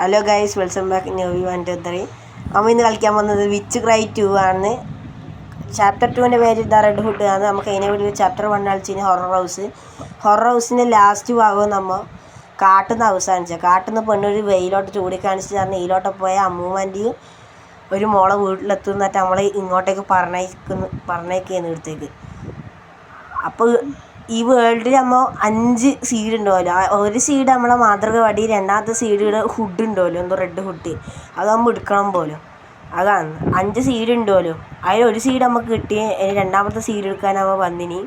Hello guys, welcome back new 1 2 3. നമ്മൾ ഇന്ന് കളിക്കാൻ പോകുന്നത് വിച്ച് ക്രൈ 2 ആണ്. ചാപ്റ്റർ 2ൻ്റെ പേര് ദ റെഡ് ഹുഡ് ആണ്. നമുക്ക് അതിനെ വേണ്ടി ചാപ്റ്റർ 1 കളിച്ചിന് ഹൊറർ ഹൗസിൻ്റെ ലാസ്റ്റ് ഭാഗവും നമ്മൾ കാട്ടുന്ന അവസാനിച്ചത്. കാട്ടുന്ന പെണ്ണൊരു വെയിലോട്ട് ചൂടിക്കാണിച്ച് പറഞ്ഞ് ഇതിലോട്ട് പോയ അമ്മൂമ്മൻ്റെയും ഒരു മോളെ വീട്ടിലെത്തുന്നിട്ട് നമ്മൾ ഇങ്ങോട്ടേക്ക് പറഞ്ഞേക്കുന്നു ഇടത്തേക്ക്. അപ്പോൾ ഈ വേൾഡിൽ നമ്മൾ 5 സീഡ് ഉണ്ടാവുമല്ലോ. ഒരു സീഡ് നമ്മളെ മാതൃകവാടി, രണ്ടാമത്തെ സീഡ് ഹുഡ് ഉണ്ടാവുമല്ലോ, എന്തോ റെഡ് ഹുഡ്, അത് നമ്മൾ എടുക്കണം പോലും. അതാണ് 5 സീഡ് ഉണ്ടാവുമല്ലോ. അതിലൊരു സീഡ് നമുക്ക് കിട്ടി. രണ്ടാമത്തെ സീഡ് എടുക്കാൻ നമ്മൾ വന്നിനി.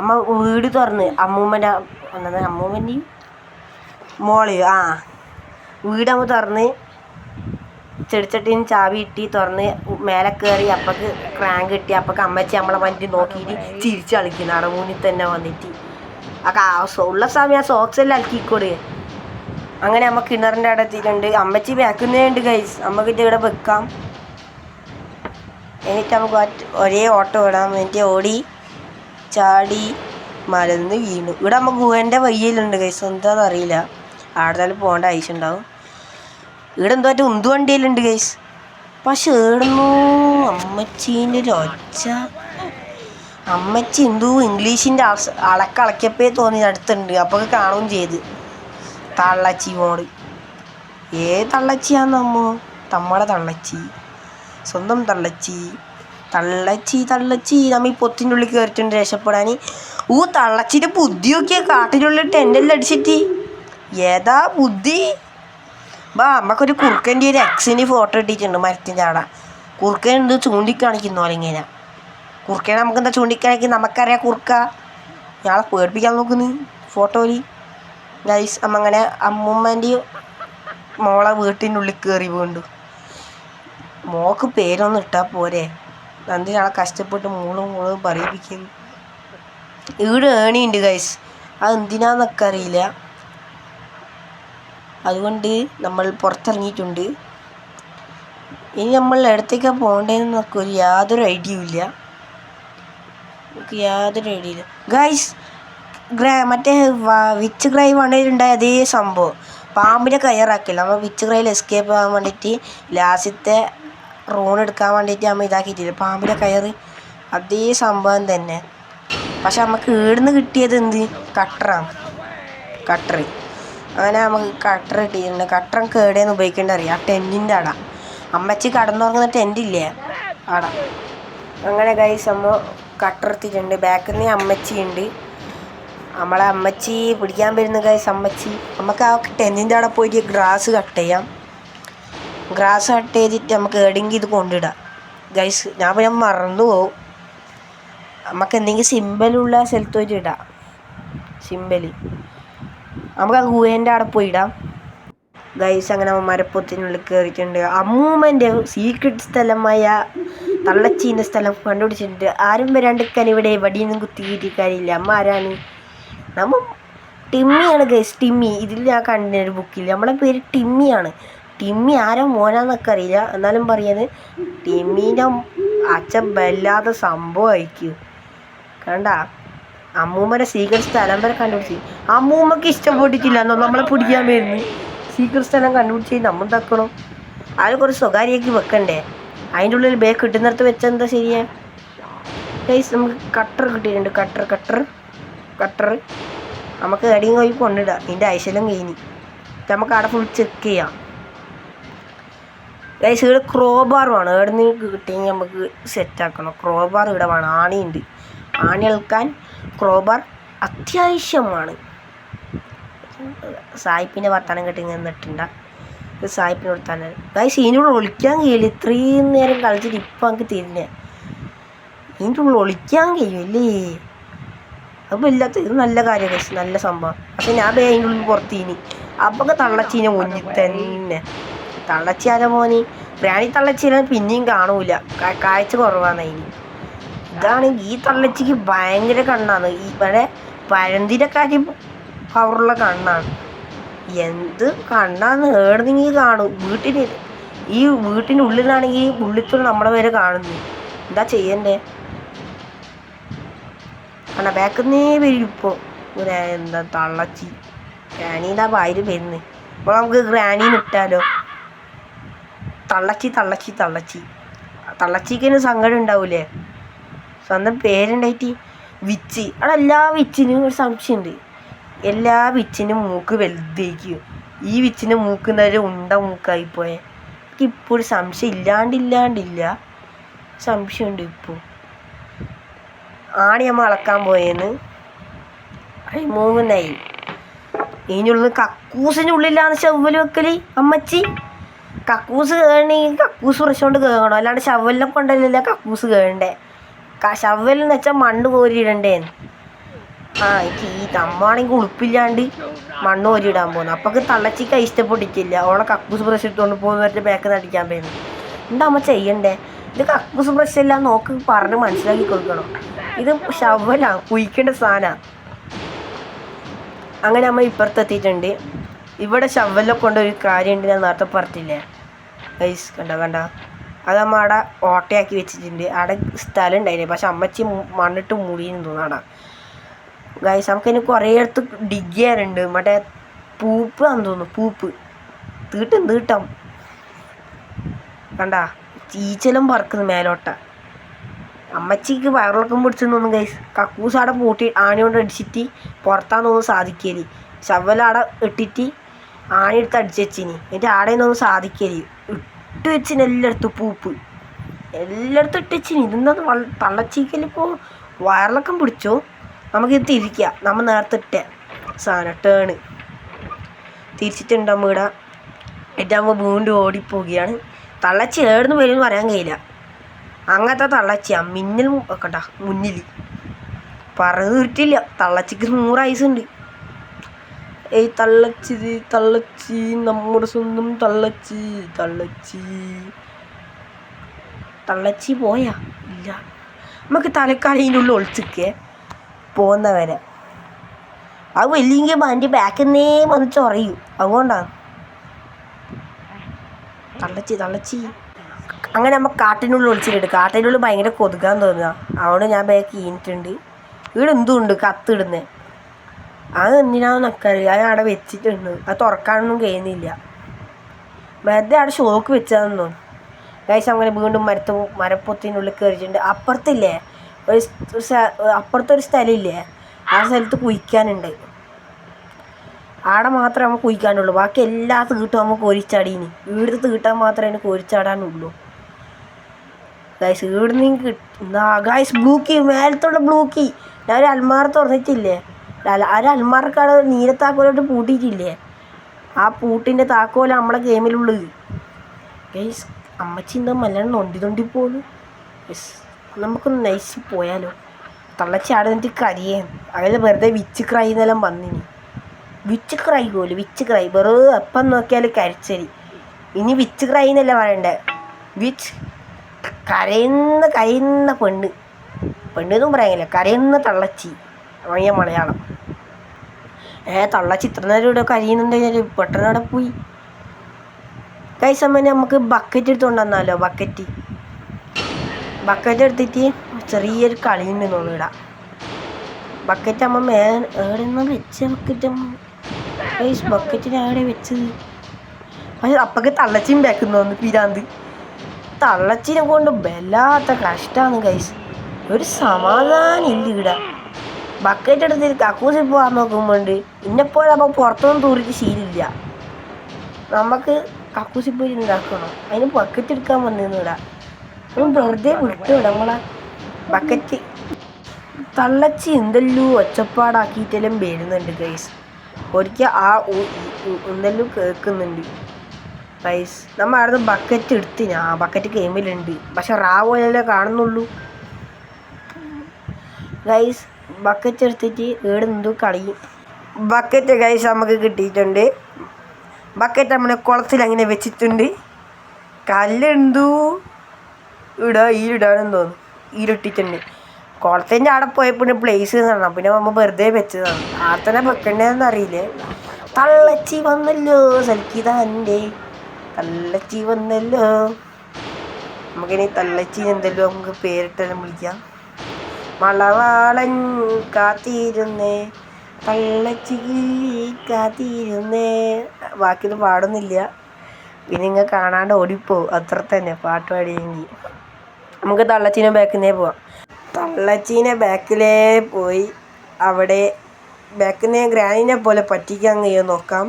അമ്മ വീട് തുറന്ന് അമ്മൂമ്മൻ്റെയും മോളെയോ വീട് നമ്മൾ തുറന്ന് ചെടിച്ചട്ടീന് ചാവി ഇട്ടി തുറന്ന് മേലെ കയറി. അപ്പക്ക് ക്രാങ്ക് കിട്ടി. അപ്പക്ക് അമ്മച്ചി നമ്മളെ വണ്ടി നോക്കിയിട്ട് ചിരിച്ച് കളിക്കുന്നു അടമൂന്നിൽ തന്നെ വന്നിട്ട്. ഉള്ള സമയം സോക്സ് എല്ലാം അലക്കിക്കൂടെ. അങ്ങനെ നമ്മൾ കിണറിൻ്റെ അവിടെ എത്തിയിട്ടുണ്ട്. അമ്മച്ചി ബാക്കുന്നേണ്ട് ഗൈസ്. നമുക്കിട്ട് ഇവിടെ വെക്കാം. എന്നിട്ട് നമുക്ക് ഒരേ ഓട്ടം ഇടാം. എന്നിട്ട് ഓടി ചാടി മലന്ന് വീണു. ഇവിടെ നമുക്ക് ഗുഹൻ്റെ വയ്യലുണ്ട് ഗൈസ്. എന്താണെന്ന് അറിയില്ല. ആടുന്നാലും പോകേണ്ട ആവശ്യമുണ്ടാവും. ഇവിടെ എന്തോ ഉന്തുവണ്ടിയിലുണ്ട് ഗൈസ്. പക്ഷെ ഏടുന്നു അമ്മച്ചീൻ്റെ ഒരു ഒച്ച. അമ്മച്ചി എന്തോ ഇംഗ്ലീഷിൻ്റെ അളക്കിയപ്പേ തോന്നി അടുത്തുണ്ട്. അപ്പോൾ കാണുകയും ചെയ്ത് തള്ളച്ചി മോള്. തള്ളച്ചിയാന്നമ്മോ? നമ്മളെ തള്ളച്ചി, സ്വന്തം തള്ളച്ചി. നമ്മ ഈ പൊത്തിൻ്റെ ഉള്ളിൽ കയറിയിട്ടുണ്ട് രക്ഷപ്പെടാൻ. തള്ളച്ചിൻ്റെ ബുദ്ധി നോക്കിയാൽ കാട്ടിൻ്റെ ഉള്ളിൽ ടെൻ്റെല്ലാം അടിച്ചിട്ട്. ഏതാ ബുദ്ധി? നമുക്കൊരു കുറുക്കൻ്റെ ഒരു എക്സിന് ഫോട്ടോ ഇട്ടിട്ടുണ്ട് മരത്തിൻ്റെ അവിടെ. കുറുക്കൻ എന്ത് ചൂണ്ടിക്കാണിക്കുന്ന പോലെ ഇങ്ങനെ. കുറുക്കനെ നമുക്കെന്താ ചൂണ്ടിക്കാണിക്കുക? നമുക്കറിയാം കുറുക്ക. ഞാളെ പേടിപ്പിക്കാൻ നോക്കുന്നു ഫോട്ടോയിൽ ഗൈസ്. അങ്ങനെ അമ്മൂമ്മൻ്റെയും മോളെ വീട്ടിൻ്റെ ഉള്ളിൽ കയറി വീണ്ടു. മോക്ക് പേരൊന്നും ഇട്ടാൽ പോരെ. എന്തിനാളെ കഷ്ടപ്പെട്ട് മോളും പറയിപ്പിക്കുന്നു. ഇവിടെ ഏണിയുണ്ട് ഗൈസ്. അതെന്തിനാന്നൊക്കെ അറിയില്ല. അതുകൊണ്ട് നമ്മൾ പുറത്തിറങ്ങിയിട്ടുണ്ട്. ഇനി നമ്മൾ ഇടത്തേക്കാണ് പോകേണ്ടതെന്നൊക്കെ യാതൊരു ഐഡിയയും ഇല്ല. ഗൈസ്, മറ്റേ വിച്ച് ക്രൈ 1 അതേ സംഭവം പാമ്പിനെ കയറാക്കില്ല. നമ്മൾ വിച്ച് ക്രൈയിൽ എസ്കേപ്പ് ആകാൻ വേണ്ടിയിട്ട് ലാസ്റ്റത്തെ റൂൺ എടുക്കാൻ വേണ്ടിയിട്ട് നമ്മൾ ഇതാക്കിയിട്ടില്ല പാമ്പിനെ കയറി. അതേ സംഭവം തന്നെ. പക്ഷെ നമുക്ക് ഈടുന്ന് കിട്ടിയത് എന്ത്? കട്ടർ. അങ്ങനെ നമുക്ക് കട്ടർ കിട്ടിയിട്ടുണ്ട്. കട്ടർ കേടേന്ന് ഉപയോഗിക്കേണ്ട അറിയാം. ആ ടെൻറ്റിൻ്റെ അട അമ്മച്ചി കടന്നുറങ്ങുന്ന ടെൻറ്റില്ലേ അട. അങ്ങനെ ഗൈസ് നമ്മൾ കട്ടർ എത്തിയിട്ടുണ്ട്. ബാക്കിൽ നിന്ന് അമ്മച്ചി ഉണ്ട്. നമ്മളെ അമ്മച്ചി പിടിക്കാൻ വരുന്ന ഗൈസ് അമ്മച്ചി. നമുക്ക് ആ ടെൻറ്റിൻ്റെ അവിടെ പോയിട്ട് ഗ്രാസ് കട്ട് ചെയ്യാം. ഗ്രാസ് കട്ട് ചെയ്തിട്ട് നമുക്ക് എവിടെയെങ്കിലും ഇത് കൊണ്ടിടാം ഗൈസ്. ഞാൻ മറന്നു പോവും. നമുക്ക് എന്തെങ്കിലും സിമ്പലുള്ള സ്ഥലത്ത് പോയിട്ട് ഇടാം. നമുക്ക് ആ ഗുഹേൻ്റെ അവിടെ പോയി ഇടാം ഗൈസ്. അങ്ങനെ മരപ്പൊത്തിനുള്ളിൽ കയറിയിട്ടുണ്ട്. അമ്മൂമ്മൻ്റെ സീക്രട്ട് സ്ഥലമായ തള്ളച്ചീൻ്റെ സ്ഥലം കണ്ടുപിടിച്ചിട്ടുണ്ട്. ആരും വരാണ്ടിരിക്കാൻ ഇവിടെ വടിയൊന്നും കുത്തിക്കിട്ടിക്കാരില്ല. അമ്മ ആരാണ്? നമ്മ ടിമ്മിയാണ് ഗൈസ്. ടിമ്മി. ഇതിൽ ഞാൻ കണ്ടൊരു ബുക്കിൽ നമ്മളെ പേര് ടിമ്മിയാണ്. ടിമ്മി ആരോ മോനാന്നൊക്കെ അറിയില്ല. എന്നാലും പറയുന്നത് ടിമ്മീൻ്റെ അച്ഛൻ വല്ലാത്ത സംഭവമായിരിക്കും. കണ്ട അമ്മൂമ്മയുടെ സീക്രട്ട് സ്ഥലം വരെ കണ്ടുപിടിച്ച്. അമ്മൂമ്മക്ക് ഇഷ്ടപ്പെട്ടിട്ടില്ല എന്നോ നമ്മളെ പിടിക്കാൻ വരുന്നു. സീക്രട്ട് സ്ഥലം കണ്ടുപിടിച്ച് നമ്മൾ തക്കണം. അതിൽ കുറച്ച് സ്വകാര്യമാക്കി വെക്കണ്ടേ. അതിൻ്റെ ഉള്ളിൽ ബേഗ് കിട്ടുന്നിടത്ത് വെച്ചെന്താ ശരിയാ ഗൈസ്. നമുക്ക് കട്ടർ കിട്ടിയിട്ടുണ്ട്. കട്ടർ നമുക്ക് എടിയും പോയി കൊണ്ടിടാം. ഇതിൻ്റെ ഐശല്യം കഴിഞ്ഞ് നമുക്ക് അവിടെ ഫുൾ ചെക്ക് ചെയ്യാം ഗൈസ്. ഇവിടെ ക്രോബാർ വേണം. എവിടെ നിന്ന് കിട്ടിയെങ്കിൽ നമുക്ക് സെറ്റാക്കണം. ക്രോബാർ ഇവിടെ വേണം. ആണിയുണ്ട്. ആണി എടുക്കാൻ ക്രോബാർ അത്യാവശ്യമാണ്. സായിപ്പിൻ്റെ വർത്താനം കെട്ടി നിന്നിട്ടുണ്ട്. സായിപ്പിന് കൊടുത്താൽ ഗൈസ് ഇതിനുള്ള ഒളിക്കാൻ കഴിയില്ല. ഇത്രയും നേരം കളിച്ചിട്ട് ഇപ്പം നമുക്ക് തിരിഞ്ഞ ഇതിൻ്റെ ഉള്ളിൽ ഒളിക്കാൻ കഴിയുമല്ലേ. അപ്പോൾ ഇല്ലാത്ത ഇത് നല്ല കാര്യം ഗൈസ്. നല്ല സംഭവം. പക്ഷെ ഞാൻ അതിൻ്റെ ഉള്ളിൽ പുറത്തീനി. അപ്പൊക്കെ തള്ളച്ചീനെ മുന്നിൽ തന്നെ. തള്ളച്ചിയാല മോനി പ്രാണി തള്ളച്ചീനെ പിന്നെയും കാണൂല. കാഴ്ച കുറവാണ് അതിന്. ഇതാണെങ്കിൽ ഈ തള്ളച്ചിക്ക് ഭയങ്കര കണ്ണാണ്. ഇവിടെ പഴന്തിൻ്റെ കാര്യം പവറുള്ള കണ്ണാണ്. എന്ത് കണ്ണാന്ന് ഏടുന്നെങ്കിൽ കാണും. ഈ വീട്ടിൻ്റെ ഉള്ളിലാണെങ്കിൽ ഉള്ളിത്തുള്ള നമ്മളെ വരെ കാണുന്നു. എന്താ ചെയ്യണ്ടേ? ബാക്കിൽ നിന്നേ വരും ഇപ്പോൾ. എന്താ തള്ളച്ചി പ്രാണീൻ്റെ വായിൽ വരുന്നത്. അപ്പോൾ നമുക്ക് ഗ്രാനീന് ഇട്ടാലോ. തള്ളച്ചി തള്ളച്ചി തള്ളച്ചി തള്ളച്ചിക്ക് സങ്കടം ഉണ്ടാവൂലേ? സ്വന്തം പേരുണ്ടായിട്ട് വിച്ച്. അവിടെ എല്ലാ വിച്ചിനും ഒരു സംശയമുണ്ട്. എല്ലാ വിച്ചിനും മൂക്ക് വലുതേക്കും. ഈ വിച്ചിൻ്റെ മൂക്ക് എന്തായാലും ഉണ്ട മൂക്കായിപ്പോയെ. എനിക്ക് ഇപ്പോൾ ഒരു സംശയം ഇല്ലാണ്ടില്ല, സംശയമുണ്ട്. ഇപ്പോൾ ആണി നമ്മൾ അളക്കാൻ പോയെന്ന് 13 ഇതിനുള്ളിൽ കക്കൂസിൻ്റെ ഉള്ളിലാണ് ശവ്വൽ വെക്കൽ. അമ്മച്ചി കക്കൂസ് കേറണമെങ്കിൽ കക്കൂസ് പ്രശ്നം കേൾക്കണം, അല്ലാണ്ട് ശവ്വലിനെ കൊണ്ടല്ല കക്കൂസ് കേറണ്ടേ. ശവ്വലെന്ന് വെച്ചാൽ മണ്ണ് കോരിയിടണ്ടേന്ന്. എനിക്ക് ഈ തമ്മാണെങ്കിൽ ഉളുപ്പില്ലാണ്ട് മണ്ണ് കോരിയിടാൻ പോകുന്നു. അപ്പൊക്ക് തള്ളച്ചിക്ക ഇഷ്ടപ്പെട്ടിട്ടില്ല. ഓളെ കക്കൂസ് ബ്രഷ് ഇട്ടുകൊണ്ട് പോകുന്നവരുടെ ബാക്ക് നടിക്കാൻ പോകുന്നു. എന്താ അമ്മ ചെയ്യണ്ടേ? ഇത് കക്കൂസ് ബ്രഷ് എല്ലാം നോക്ക് പറഞ്ഞ് മനസ്സിലാക്കി കൊടുക്കണം. ഇത് ശവ്വലാണ്, കുഴിക്കേണ്ട സാധനമാണ്. അങ്ങനെ നമ്മൾ ഇപ്പുറത്തെത്തിയിട്ടുണ്ട്. ഇവിടെ ശവ്വലിനെ കൊണ്ടൊരു കാര്യമുണ്ട്, ഞാൻ നേരത്തെ പറഞ്ഞില്ലേ ഗൈസ്. കണ്ട അത് നമ്മൾ അവിടെ ഓട്ടയാക്കി വെച്ചിട്ടുണ്ട്. അവിടെ സ്ഥലം ഉണ്ടായില്ലേ, പക്ഷെ അമ്മച്ചി മണ്ണിട്ട് മൂടിയെന്ന് തോന്നുന്നു അവിടെ. ഗൈസ് നമുക്കതിന് കുറേ അടുത്ത് ഡിഗ് ചെയ്യാനുണ്ട്. മറ്റേ പൂപ്പ് ആണെന്ന് തോന്നുന്നു, പൂപ്പ് തീട്ടം കണ്ട ചീച്ചലും പറക്കുന്നു മേലോട്ട. അമ്മച്ചിക്ക് വയറിളക്കം പിടിച്ചെന്ന് തോന്നുന്നു ഗൈസ്. കക്കൂസ് അവിടെ പൂട്ടി ആണി കൊണ്ട് അടിച്ചിട്ട് പുറത്താന്ന് തോന്നുന്നു സാധിക്കല്. ശവലവിടെ ഇട്ടിട്ട് ആണി എടുത്ത് അടിച്ച് വെച്ചിനി. എന്നിട്ട് ആടെ നിന്നൊന്നും സാധിക്കല് ഇട്ട് വെച്ചിന്. എല്ലായിടത്തും പൂപ്പ് എല്ലായിടത്തും ഇട്ട് വെച്ചിനി. ഇതെന്താ തള്ളച്ചീക്കലിപ്പോൾ വയറിളക്കം പിടിച്ചോ? നമുക്കിത് തിരിക്കുക. നമ്മൾ നേരത്തെ ഇട്ട സാധനം ടേണ് തിരിച്ചിട്ടുണ്ടാകുമ്പോൾ ഇവിടെ ഇട്ടാകുമ്പോൾ വീണ്ടും ഓടിപ്പോവുകയാണ്. തള്ളച്ചി ഏടുന്ന് വരുമെന്ന് പറയാൻ കഴിയില്ല. അങ്ങനത്തെ തള്ളച്ചിയാണ്. മിന്നൽ വെക്കണ്ട മുന്നിൽ പറഞ്ഞു തീർത്തില്ല. തള്ളച്ചിക്ക് 100 വയസ്സുണ്ട്. തള്ളച്ചി നമ്മുടെ സ്വന്തം തള്ളച്ചി പോയാ ഇല്ല. നമുക്ക് തലക്കാലിനുള്ളിൽ ഒളിച്ചിക്കേ പോകുന്നവരെ. അത് വലിയെങ്കിൽ എൻ്റെ ബാക്കിൽ നിന്നേ വന്ന് ചൊറയും. അതുകൊണ്ടാണ് തള്ളച്ചി. അങ്ങനെ നമ്മൾ കാട്ടിനുള്ളിൽ ഒളിച്ചിട്ടുണ്ട്. കാട്ടിനുള്ളിൽ ഭയങ്കര കൊതുകാൻ തോന്നുക. അതുകൊണ്ട് ഞാൻ ബാക്ക് കഴിഞ്ഞിട്ടുണ്ട്. ഇവിടെ എന്തുണ്ട് കത്തിടുന്നത്. അത് എന്തിനാണെന്ന് എനിക്കറിയില്ല. അത് അവിടെ വെച്ചിട്ടുണ്ട്. അത് തുറക്കാനൊന്നും കഴിയുന്നില്ല. വെറുതെ അവിടെ ഷോക്ക് വെച്ചതെന്ന് തോന്നുന്നു. ഗൈസ് അങ്ങനെ വീണ്ടും മരപ്പൊത്തിനുള്ളിൽ കയറിയിട്ടുണ്ട്. അപ്പുറത്തില്ലേ അപ്പുറത്തൊരു സ്ഥലമില്ലേ, ആ സ്ഥലത്ത് കുഴിക്കാനുണ്ട്. ആടെ മാത്രമേ നമുക്ക് കുഴിക്കാനുള്ളൂ. ബാക്കി എല്ലാ തീട്ടും നമുക്ക് കോരിച്ചാടീന്. ഇവിടുത്തെ തീട്ടാൻ മാത്രമേ കോരിച്ചാടാനുള്ളൂ ഗൈസ്. ഇവിടുന്ന് ഗൈസ് ബ്ലൂക്കി മേലത്തുള്ള ബ്ലൂക്കി. ഞാൻ ഒരു അൽമാറ തുറന്നിട്ടില്ലേ, അൽമാറക്കാട് നീലത്താക്കോലോട്ട് പൂട്ടിയിട്ടില്ലേ, ആ പൂട്ടിൻ്റെ താക്കോല നമ്മളെ ഗെയിമിലുള്ളത് ഗൈസ്. അമ്മച്ചി എന്താ മല്ലാണ് നൊണ്ടി പോകുന്നു. യെസ് നമുക്കൊന്ന് നയിച്ച് പോയാലോ. തള്ളച്ചി ആടെ നിന്നിട്ട് കരിയേ. അതിൽ വെറുതെ വിച്ച് ക്രൈ എന്നെല്ലാം വന്നിനി. വിച്ച് ക്രൈ വെറുതെ എപ്പം നോക്കിയാലും കരച്ചരി. ഇനി വിച്ച് ക്രൈ എന്നല്ല പറയണ്ടേ, വിച്ച് കരയുന്ന പെണ്ണെന്നും പറയാനില്ല, കരയുന്ന തള്ളച്ചി വഴിയ മലയാളം. തള്ളച്ചി ഇത്ര നേരം ഇവിടെ കരയുന്നുണ്ടെങ്കിൽ പെട്ടെന്ന് അവിടെ പോയി. കൈസമ്മ നമുക്ക് ബക്കറ്റ് എടുത്തുകൊണ്ട് വന്നാലോ. ബക്കറ്റ് എടുത്തിട്ട് ചെറിയൊരു കളിയുണ്ട് തോന്നുന്നു ഇവിടെ. ബക്കറ്റ് അമ്മ എവിടെ നിന്നാ വെച്ച ബക്കറ്റിന് എവിടെ വെച്ചത്? പക്ഷെ അപ്പൊക്കെ തള്ളച്ചിയും ബാക്കുന്നു തോന്നുന്നു. പിരാന്ത് തള്ളച്ചിനെ കൊണ്ട് വല്ലാത്ത കഷ്ടമാണ് ഗൈസ്. ഒരു സമാധാനം ഇല്ല ഇവിടെ. ബക്കറ്റ് എടുത്തിട്ട് കക്കൂസിൽ പോകാൻ നോക്കുമ്പോണ്ട് ഇന്നെപ്പോലെ അപ്പോൾ പുറത്തൊന്നും തൂറിട്ട് ശീലമില്ല. നമുക്ക് കക്കൂസിൽ പോയി ഉണ്ടാക്കണം. അതിന് ബക്കറ്റ് എടുക്കാൻ വന്നിരുന്നു ഇവിടെ. വെറുതെ വിട്ടു നമ്മളെ ബക്കറ്റ്. തള്ളച്ചി എന്തെല്ലോ ഒച്ചപ്പാടാക്കിയിട്ടെല്ലാം വരുന്നുണ്ട് ഗൈസ്. ഒരിക്കൽ എന്തെല്ലോ കേൾക്കുന്നുണ്ട് ഗൈസ്. നമ്മൾ അവിടുന്ന് ബക്കറ്റ് എടുത്തിന്. ആ ബക്കറ്റ് ഗെയിമിലുണ്ട്, പക്ഷെ പോലെയല്ലേ കാണുന്നുള്ളൂ ഗൈസ്. ബക്കറ്റ് എടുത്തിട്ട് ഇവിടെ എന്തോ കളി. ബക്കറ്റ് ഗൈസ് നമുക്ക് കിട്ടിയിട്ടുണ്ട്. ബക്കറ്റ് നമ്മളെ കുളത്തിൽ അങ്ങനെ വെച്ചിട്ടുണ്ട്. കല്ലെന്തോ ഈരിടാനെന്ന് തോന്നുന്നു. ഈരിട്ടിട്ടുണ്ട്. കുളത്തിൻ്റെ അവിടെ പോയപ്പോൾ പ്ലേസ് എന്നാണ്. പിന്നെ നമ്മൾ വെറുതെ വെച്ചതാണ്. ആർത്തന്നെ വെക്കണ്ടേന്ന് അറിയില്ലേ. തള്ളച്ചി വന്നല്ലോ സൽക്കിതാൻ്റെ തള്ളച്ചി വന്നല്ലോ. നമുക്കിനി തള്ളച്ചി എന്തെല്ലോ നമുക്ക് പേരിട്ടെല്ലാം വിളിക്കാം. മളവാളൻ കാത്തിരുന്നേ തള്ളച്ചിക്ക് കാത്തിരുന്നേ. ബാക്കിയൊന്നും പാടുന്നില്ല, പിന്നെ നിങ്ങൾ കാണാണ്ട് ഓടിപ്പോവും. അത്ര തന്നെ പാട്ട് പാടിയെങ്കിൽ. നമുക്ക് തള്ളച്ചീനെ ബാക്കിലേ പോവാം. തള്ളച്ചീനെ ബാക്കിലേ പോയി അവിടെ ബാക്കിനെ ഗ്രാനിനെ പോലെ പറ്റിക്കാൻ കഴിയുമോ നോക്കാം.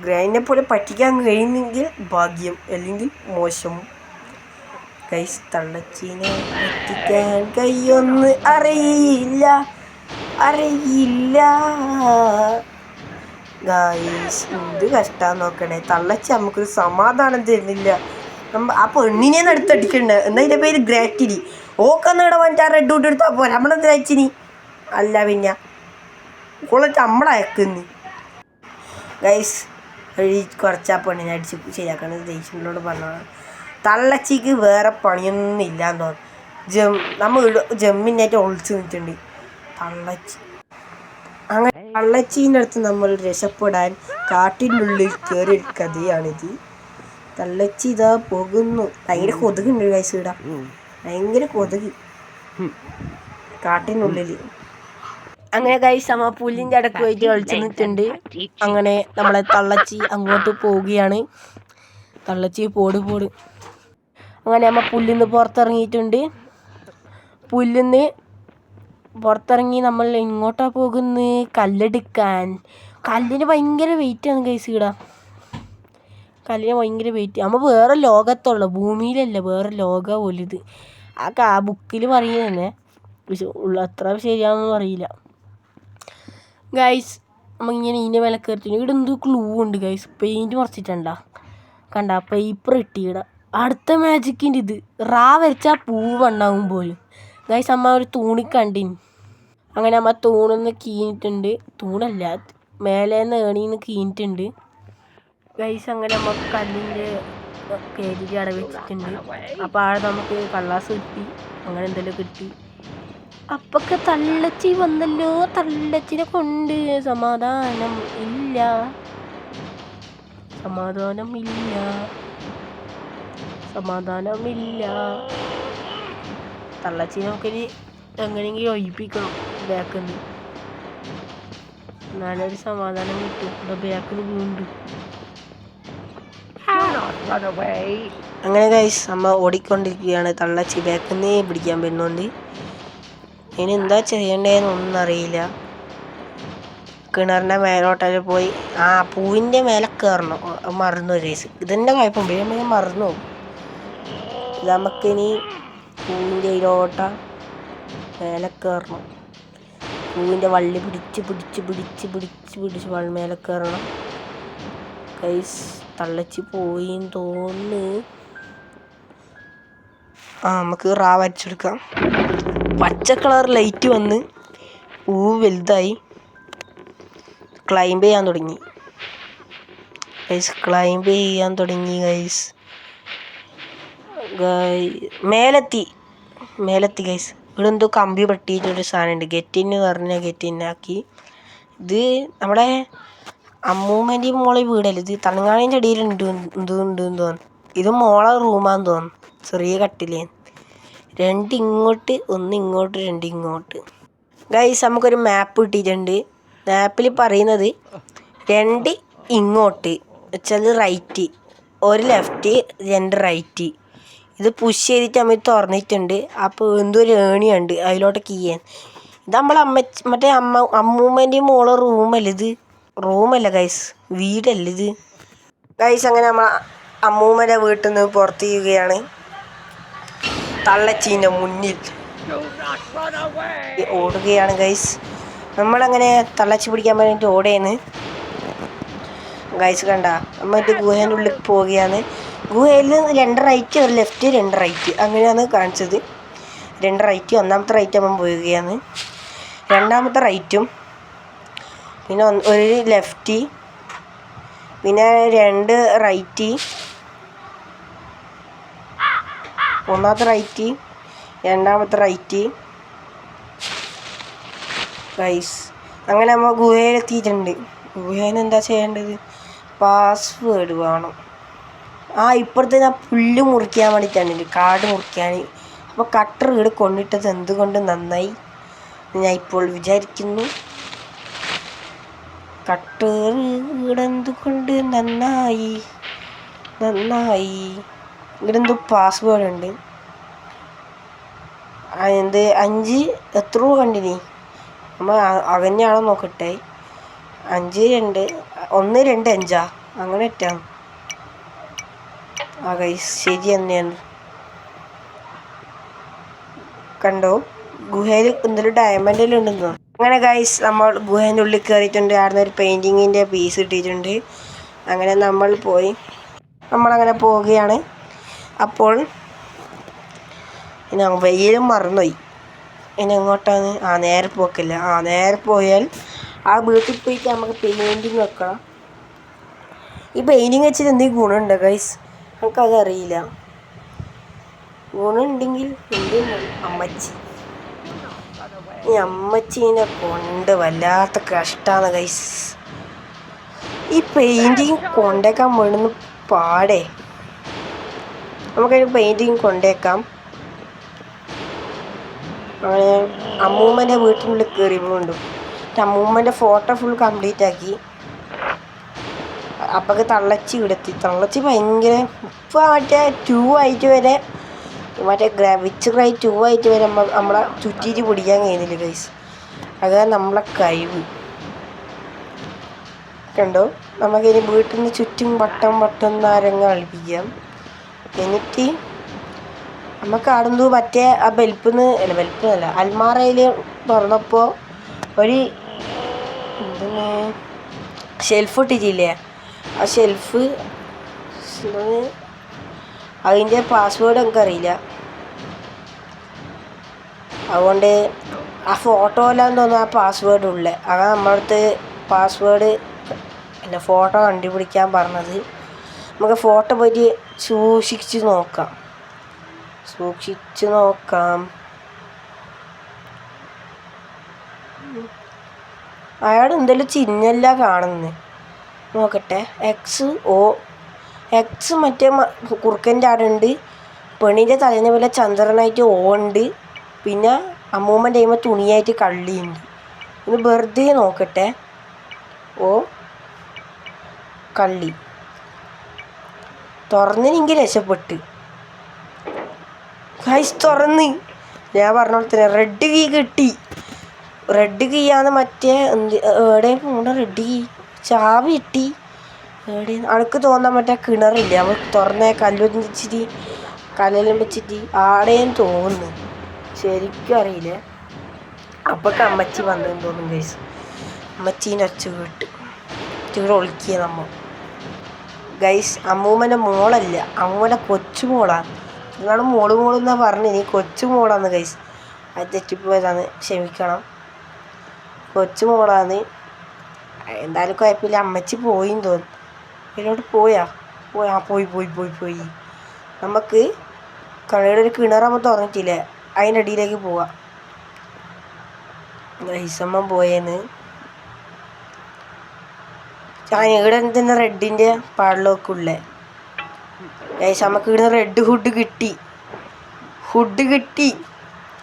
ഗ്രാനിനെ പോലെ പറ്റിക്കാൻ കഴിയുന്നെങ്കിൽ ഭാഗ്യം, അല്ലെങ്കിൽ മോശം. ഗൈസ്, തള്ളച്ചീനെ പറ്റിക്കാൻ കഴിയുമെന്ന് അറിയില്ല. ഗൈസ്, എന്ത് കഷ്ടാന്ന് നോക്കണേ. തള്ളച്ചി നമുക്കൊരു സമാധാനം തരുന്നില്ല. ആ പെണ്ണിനെ എടുത്തടിക്കണ്ടേ. എന്നാ ഇതിൻ്റെ പേര് ഗ്രാറ്റിനി. ഓക്കന്നിവിടെ വന്നിട്ട് റെഡ് ഔട്ട് എടുത്താൽ പോലെ നമ്മളെ ഗ്രാറ്റിനി അല്ല, പിന്നെ ഓളിട്ട് നമ്മളയക്കുന്നു. ഗൈസ്, കുറച്ചാ പെണ്ണിനെ അടിച്ച് ശരിയാക്കണത് ദേഷ്യങ്ങളോട് പറഞ്ഞതാണ്. തള്ളച്ചിക്ക് വേറെ പണിയൊന്നും ഇല്ലാന്ന് തോന്നുന്നു. നമ്മൾ ജമ്മിനായിട്ട് ഒളിച്ച് നിന്നിട്ടുണ്ട് തള്ളച്ചി. അങ്ങനെ തള്ളച്ചീൻ്റെ അടുത്ത് നമ്മൾ രക്ഷപ്പെടാൻ കാട്ടിനുള്ളിൽ കയറിയ കഥയാണിത്. തള്ളച്ചി ഇതാ പോകുന്നു. ഭയങ്കര കൊതുകുണ്ട് ഗൈസ്, ഇടാ ഭയങ്കര കൊതുക് കാട്ടിനുള്ളിൽ. അങ്ങനെ ഗൈസ്, നമ്മ പുല്ലിൻ്റെ ഇടയ്ക്ക് പോയിട്ട് കളിച്ച് നിന്നിട്ടുണ്ട്. അങ്ങനെ നമ്മളെ തള്ളച്ചി അങ്ങോട്ട് പോവുകയാണ്. തള്ളച്ചി പോട്. അങ്ങനെ നമ്മൾ പുല്ലിന്ന് പുറത്തിറങ്ങിയിട്ടുണ്ട്. പുല്ലിന്ന് പുറത്തിറങ്ങി നമ്മൾ ഇങ്ങോട്ടാ പോകുന്നത്, കല്ലെടുക്കാൻ. കല്ലിന് ഭയങ്കര വെയിറ്റാണ് ഗൈസ്. കല്ലിന് ഭയങ്കര വെയിറ്റ്. നമ്മൾ വേറെ ലോകത്തുള്ള, ഭൂമിയിലല്ല, വേറെ ലോക പോലിത്. ആ ബുക്കിൽ പറയുന്നത് തന്നെ, പക്ഷെ അത്ര ശരിയാണെന്ന് അറിയില്ല ഗൈസ്. നമ്മളിങ്ങനെ ഇതിൻ്റെ വില കയറിയിട്ടുണ്ട്. ഇവിടെ എന്തോ ക്ലൂ ഉണ്ട് ഗൈസ്. പെയിൻറ്റ് മറച്ചിട്ടുണ്ടാ കണ്ട, പേപ്പർ ഇട്ടിട. അടുത്ത മാജിക്കിൻ്റെ ഇത് വരച്ചാൽ പൂവുണ്ടാവും പോലും ഗൈസ്. അമ്മ ഒരു തൂണിക്കണ്ടിന്. അങ്ങനെ അമ്മ തൂണൊന്ന് കീഞ്ഞിട്ടുണ്ട്. തൂണല്ല, മേലേന്ന് ഏണിന്ന് കീഞ്ഞിട്ടുണ്ട് ഗൈസ്. അങ്ങനെ നമ്മൾ കല്ലിൻ്റെ പേരിൽ അട വെച്ചിട്ടുണ്ട്. അപ്പോൾ ആടെ നമുക്ക് കള്ളാസ് കിട്ടി, അങ്ങനെ എന്തെങ്കിലും കിട്ടി. അപ്പൊക്കെ തള്ളച്ചി വന്നല്ലോ. തള്ളച്ചിനെ കൊണ്ട് സമാധാനം ഇല്ല. തള്ളച്ചിനെ നമുക്കൊരു എങ്ങനെയെങ്കിലും ഒഴിപ്പിക്കണം ബാക്കിന്ന്, നല്ലൊരു സമാധാനം കിട്ടും. ബാക്കിൽ വീണ്ടും അങ്ങനെ ഗൈസ്, അമ്മ ഓടിക്കൊണ്ടിരിക്കുകയാണ്. തള്ളച്ചി ബാക്കിന്ന് പിടിക്കാൻ പറ്റുന്നുണ്ട്. ഇനി എന്താ ചെയ്യേണ്ടതെന്നൊന്നും അറിയില്ല. കിണറിൻ്റെ മേലോട്ടൊക്കെ പോയി പൂവിൻ്റെ മേലെ കയറണം. മറന്നു ഗൈസ്, ഇതെന്നെ കുഴപ്പം. പിന്നെ മറന്നു. നമുക്കിനി പൂവിൻ്റെ ഇതിലോട്ട മേലെ കയറണം. പൂവിൻ്റെ വള്ളി പിടിച്ച് മേലെ കയറണം ഗൈസ്. തള്ളച്ചി പോയിന്ന് തോന്നുന്നു. നമുക്ക് വരച്ചെടുക്കാം. പച്ച കളർ ലൈറ്റ് വന്ന് പൂവ് വലുതായി ക്ലൈംബ് ചെയ്യാൻ തുടങ്ങി ഗൈസ്. മേലെത്തി ഗൈസ്. ഇവിടെ എന്തോ കമ്പി പെട്ടിയിട്ടൊരു സാധനമുണ്ട്. ഗെറ്റിന് പറഞ്ഞ ഗെറ്റിനാക്കി. ഇത് നമ്മുടെ അമ്മൂമ്മേൻ്റെയും മോളെ വീടല്ലേ ഇത്. തണങ്ങാണിൻ്റെ അടിയിലുണ്ട് എന്തുണ്ടെന്ന് തോന്നുന്നു. ഇത് മോളെ റൂമാന്ന് തോന്നുന്നു. ചെറിയ കട്ടിലേ, 2 ഇങ്ങോട്ട് 1 ഇങ്ങോട്ട് 2 ഇങ്ങോട്ട് ഗൈസ്. നമുക്കൊരു മാപ്പ് കിട്ടിയിട്ടുണ്ട്. മാപ്പിൽ പറയുന്നത് 2 ഇങ്ങോട്ട് വെച്ചാൽ റൈറ്റ്, 1 ലെഫ്റ്റ്, 2 റൈറ്റ്. ഇത് പുഷ് ചെയ്തിട്ട് നമ്മൾ തുറന്നിട്ടുണ്ട്. അപ്പോൾ എന്തോ ഒരു ഏണിയുണ്ട് അതിലോട്ട് കീയാൻ. ഇത് നമ്മളെ മറ്റേ അമ്മൂമ്മേൻ്റെയും മോളെ റൂമല്ല ഇത്. റൂമല്ല ഗൈസ്, വീടല്ല ഇത് ഗൈസ്. അങ്ങനെ നമ്മൾ അമ്മൂമ്മേൻ്റെ വീട്ടിൽ നിന്ന് പുറത്ത് ചെയ്യുകയാണ്. തള്ളച്ചീൻ്റെ മുന്നിൽ ഓടുകയാണ് ഗൈസ്. നമ്മളങ്ങനെ തള്ളച്ചി പിടിക്കാൻ വേണ്ടിയിട്ട് ഓടുകയാണ് ഗൈസ്. കണ്ട, നമ്മളിത് ഗുഹേൻ്റെ ഉള്ളിൽ പോവുകയാണ്. ഗുഹയിൽ 2 റൈറ്റ് 1 ലെഫ്റ്റ് 2 റൈറ്റ് അങ്ങനെയാണ് കാണിച്ചത്. 2 റൈറ്റ്, ഒന്നാമത്തെ റൈറ്റ് നമ്മൾ പോവുകയാണ്. രണ്ടാമത്തെ റൈറ്റും പിന്നെ 1 ലെഫ്റ്റ്, പിന്നെ 2 റൈറ്റ്, ഒന്നാമത്തെ റൈറ്റ്, രണ്ടാമത്തെ റൈറ്റ് ഗൈസ്. അങ്ങനെ നമ്മൾ ഗുഹയിലെത്തിയിട്ടുണ്ട്. ഗുഹയിൽ എന്താ ചെയ്യേണ്ടത്? പാസ്വേഡ് വേണം. ഇപ്പുറത്ത് ഞാൻ പുല്ല് മുറിക്കാൻ വേണ്ടിയിട്ടാണ്, കാട് മുറിക്കാൻ. അപ്പോൾ കട്ടർ ഇവിടെ കൊണ്ടിട്ടത് എന്തുകൊണ്ട് നന്നായി ഞാൻ ഇപ്പോൾ വിചാരിക്കുന്നു. കട്ടേറ് ഇവിടെന്തുകൊണ്ട് നന്നായി ഇവിടെ എന്തോ പാസ്വേഡ് ഉണ്ട്. എന്ത് 5 എത്ര രൂപ കണ്ടിനി നമ്മൾ അകന്നെയാണോ നോക്കട്ടെ. 5 2 1 2 5 അങ്ങനെ ഇട്ടാണ്. ഗൈസ് ശരി തന്നെയാണ്. കണ്ടോ ഗുഹയിൽ എന്തെങ്കിലും ഡയമണ്ടെല്ലാം ഉണ്ടെന്നോ. അങ്ങനെ ഗൈസ് നമ്മൾ ഗുഹേൻ്റെ ഉള്ളിൽ കയറിയിട്ടുണ്ട്. അവിടെ ഒരു പെയിൻറ്റിങ്ങിൻ്റെ പീസ് കിട്ടിയിട്ടുണ്ട്. അങ്ങനെ നമ്മളങ്ങനെ പോവുകയാണ്. അപ്പോൾ ഇനി വെയിലും മറന്നുപോയി. ഇനി എങ്ങോട്ടാണ്? നേരെ പോക്കില്ല. നേരെ പോയാൽ ആ വീട്ടിൽ പോയിട്ട് നമുക്ക് പെയിൻറ്റിങ് വെക്കണം. ഈ പെയിൻറ്റിങ് വെച്ചിട്ട് എന്തെങ്കിലും ഗുണമുണ്ടോ ഗൈസ്? നമുക്കത് അറിയില്ല. ഗുണമുണ്ടെങ്കിൽ അമ്മച്ചീനെ കൊണ്ട് വല്ലാത്ത കഷ്ടമാണ് ഗൈസ്. ഈ പെയിൻറ്റിങ് കൊണ്ടേക്കാൻ വേണമെന്ന് പാടേ. നമുക്കൊരു പെയിൻറ്റിങ് കൊണ്ടേക്കാം. അങ്ങനെ അമ്മൂമ്മൻ്റെ വീട്ടിനുള്ളിൽ കയറിയുകൊണ്ടു അമ്മൂമ്മൻ്റെ ഫോട്ടോ ഫുൾ കംപ്ലീറ്റ് ആക്കി. അപ്പൊക്ക് തള്ളച്ചി തള്ളച്ചി ഭയങ്കര ഇപ്പം മറ്റേ 2 ആയിട്ട് വരെ വിച്ച് ക്രൈ 2 ആയിട്ട് വരെ നമ്മളെ ചുറ്റിയിട്ട് പിടിക്കാൻ കഴിയുന്നില്ല ഗൈസ്. അതാണ് നമ്മളെ കഴിവ്. കണ്ടോ നമുക്കിനി വീട്ടിൽ നിന്ന് ചുറ്റും വട്ടം നാരങ്ങ കളിപ്പിക്കാം. എന്നിട്ട് നമുക്ക് ആടുന്നു മറ്റേ ആ ബെൽപ്പിന്നല്ല അൽമാറയിൽ തുറന്നപ്പോൾ ഒരു ഷെൽഫ് ഇട്ടിട്ടില്ലേ? ആ ഷെൽഫ് അതിൻ്റെ പാസ്വേഡ് എനിക്കറിയില്ല. അതുകൊണ്ട് ആ ഫോട്ടോയിലാന്ന് തോന്നുന്നു ആ പാസ്വേഡ് ഉള്ളത്. അതാണ് നമ്മളടുത്ത് പാസ്വേഡ് ഫോട്ടോ കണ്ടുപിടിക്കാൻ പറഞ്ഞത്. നമുക്ക് ഫോട്ടോ പോയിട്ട് സൂക്ഷിച്ച് നോക്കാം. അയാൾ എന്തെങ്കിലും ചിഹ്നല്ല കാണുന്നത്. നോക്കട്ടെ. എക്സ് മറ്റേ കുറുക്കൻ്റെ ആടെ ഉണ്ട്. പെണ്ണിൻ്റെ തലേന്ന് പോലെ ചന്ദ്രനായിട്ട് ഉണ്ട്. പിന്നെ അമ്മൂമ്മൻ്റെ കൈമ തുണിയായിട്ട് കള്ളിയുണ്ട്. ഒന്ന് വെറുതെ നോക്കട്ടെ. കള്ളി തുറന്നെനിക്ക് രക്ഷപ്പെട്ട് ഗൈസ്. തുറന്ന് ഞാൻ പറഞ്ഞ പോലെ തന്നെ റെഡ് കീ കിട്ടി. റെഡ് കീയാണ് മറ്റേ എവിടെ പോകണ്ട റെഡ് കീ ചാവി കിട്ടി. എവിടെ അനക്ക് തോന്നാൻ മറ്റേ കിണറില്ല അവൾ തുറന്ന കല്ലെല്ലാം വെച്ചിട്ട് ആടേന്ന് തോന്നുന്നു. ശരിക്കും അറിയില്ല. അപ്പൊക്കെ അമ്മച്ചി വന്നതെന്ന് തോന്നും ഗൈസ്. അമ്മച്ചീൻ്റെ ഒച്ച കേട്ട് ഇവിടെ ഒളിക്കിയ ഗൈസ്. അമ്മൂമ്മൻ്റെ മോളല്ല, അമ്മൂമ്മൻ്റെ കൊച്ചുമോളാണ്. നിങ്ങള് മോളെന്നാ പറഞ്ഞു. ഇനി കൊച്ചുമോളാന്ന് ഗൈസ്. അത് തെറ്റിപ്പോയതാണ്, ക്ഷമിക്കണം. കൊച്ചുമോളാന്ന്. എന്തായാലും കുഴപ്പമില്ല. അമ്മച്ചി പോയിന്ന് തോന്നുന്നു. ഇതിലോട്ട് പോയി. നമുക്ക് കടയുടെ ഒരു കിണറമ്മ തുറന്നിട്ടില്ലേ, അതിൻ്റെ അടിയിലേക്ക് പോവാം. ഗൈസമ്മ പോയേന്ന്. ഇവിടെ തന്നെ റെഡിൻ്റെ പാടലൊക്കെ ഉള്ളേ ഗൈസ്. നമുക്ക് ഇവിടുന്ന് റെഡ് ഹുഡ് കിട്ടി.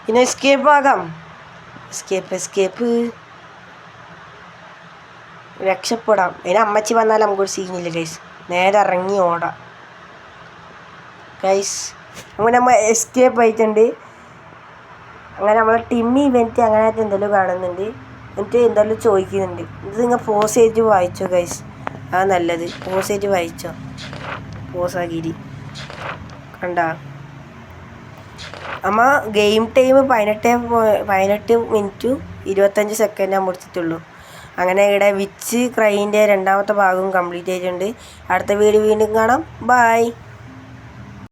ഇനി എസ്കേപ്പ് ആകാം. എസ്കേപ്പ് രക്ഷപ്പെടാം. അതിന് അമ്മച്ചി വന്നാൽ നമുക്കൊരു സീനില്ല ഗൈസ്. നേരെ ഇറങ്ങി ഓടാം ഗൈസ്. അങ്ങനെ നമ്മൾ എസ്കേപ്പ് ആയിട്ടുണ്ട്. അങ്ങനെ നമ്മളെ ടിമ്മി ഇവൻറ്റ് അങ്ങനത്തെ എന്തെങ്കിലും കാണുന്നുണ്ട്. എന്നിട്ട് എന്തായാലും ചോദിക്കുന്നുണ്ട്. ഇത് നിങ്ങൾ പോസ് ചെയ്ത് വായിച്ചോ ഗൈസ്. അത് നല്ലത്. പോസ് ചെയ്ത് വായിച്ചോ. പോസാക്കിരി കണ്ടാ. അമ്മ ഗെയിം ടൈം 18 മിനിറ്റും 25 സെക്കൻഡാണ് മുടിച്ചിട്ടുള്ളൂ. അങ്ങനെ ഇവിടെ വിച്ച് ക്രൈൻ്റെ 2ാമത്തെ ഭാഗവും കംപ്ലീറ്റ് ആയിട്ടുണ്ട്. അടുത്ത വീഡിയോ വീണ്ടും കാണാം. ബൈ.